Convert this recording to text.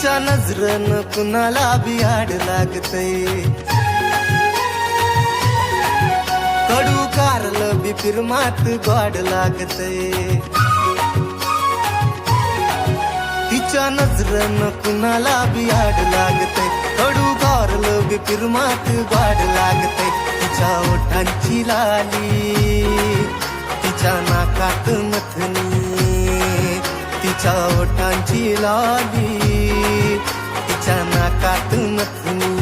तिच्या नजरेनं कुणाला बी आड लागतंय, कडू कारलं बी फिरमात गोड लागतंय. तिच्या नजरेनं कुणाला बी आड लागतंय, कडू कारलं बी फिरमात गोड लागतंय. तिच्या ओठांची लाली, तिच्या नाकात नथनी, तिच्या ओठांची लाली, तिच्या नाकात नथनी.